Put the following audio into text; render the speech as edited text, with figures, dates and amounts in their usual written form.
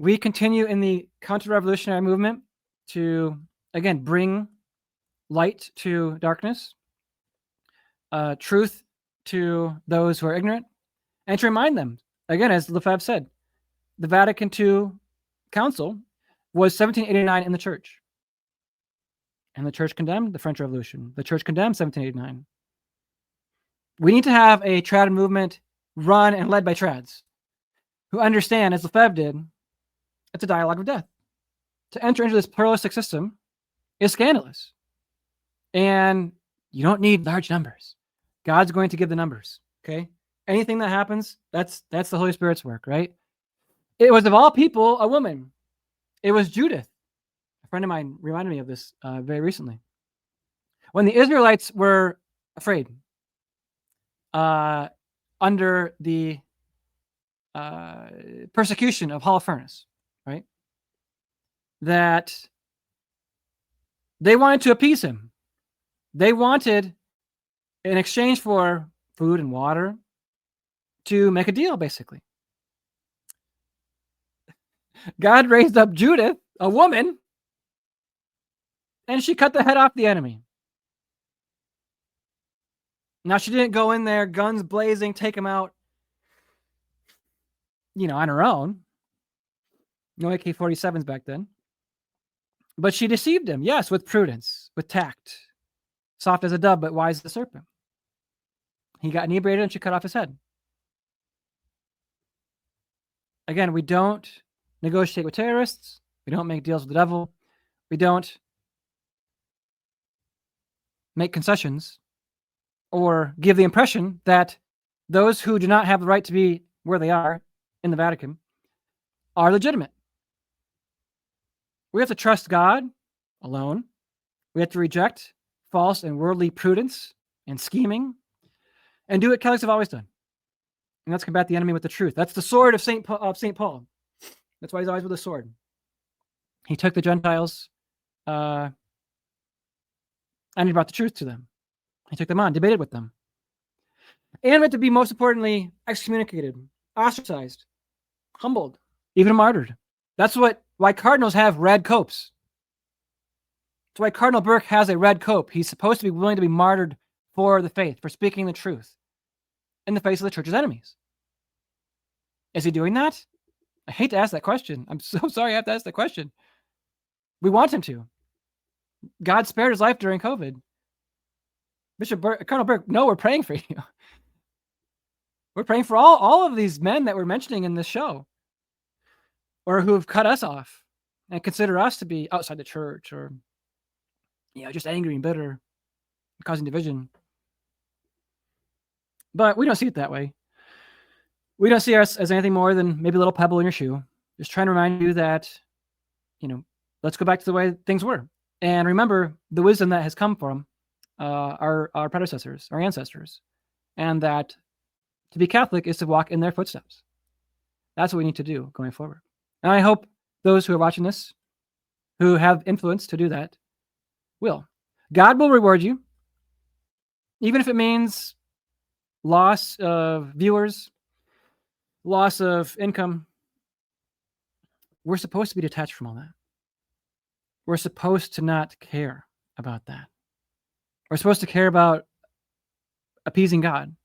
We continue in the counter-revolutionary movement to, again, bring light to darkness, truth to those who are ignorant, and to remind them, again, as Lefebvre said, the Vatican II Council was 1789 in the church. And the church condemned the French Revolution. The church condemned 1789. We need to have a trad movement run and led by trads who understand, as Lefebvre did, it's a dialogue of death. To enter into this pluralistic system is scandalous. And you don't need large numbers. God's going to give the numbers, okay? Anything that happens, that's the Holy Spirit's work, right? It was, of all people, a woman. It was Judith. A friend of mine reminded me of this very recently. When the Israelites were afraid under the persecution of Holofernes, right? That they wanted to appease him. They wanted, in exchange for food and water, to make a deal, basically. God raised up Judith, a woman, and she cut the head off the enemy. Now, she didn't go in there, guns blazing, take him out, on her own. No AK-47s back then. But she deceived him, yes, with prudence, with tact. Soft as a dove, but wise as a serpent. He got inebriated and she cut off his head. Again, we don't negotiate with terrorists. We don't make deals with the devil. We don't make concessions or give the impression that those who do not have the right to be where they are in the Vatican are legitimate. We have to trust God alone. We have to reject false and worldly prudence and scheming and do what Catholics have always done. And that's combat the enemy with the truth. That's the sword of St. Paul. That's why he's always with a sword. He took the Gentiles and he brought the truth to them. He took them on, debated with them. And we have to be, most importantly, excommunicated, ostracized, humbled, even martyred. That's why cardinals have red copes. That's why Cardinal Burke has a red cope. He's supposed to be willing to be martyred for the faith, for speaking the truth in the face of the church's enemies. Is he doing that? I hate to ask that question. I'm so sorry I have to ask that question. We want him to. God spared his life during COVID. Cardinal Burke, no, we're praying for you. We're praying for all of these men that we're mentioning in this show, or who have cut us off and consider us to be outside the church, or just angry and bitter, causing division. But we don't see it that way. We don't see us as anything more than maybe a little pebble in your shoe, just trying to remind you that, let's go back to the way things were. And remember the wisdom that has come from our predecessors, our ancestors, and that to be Catholic is to walk in their footsteps. That's what we need to do going forward. And I hope those who are watching this, who have influence to do that, will. God will reward you, even if it means loss of viewers, loss of income. We're supposed to be detached from all that. We're supposed to not care about that. We're supposed to care about appeasing God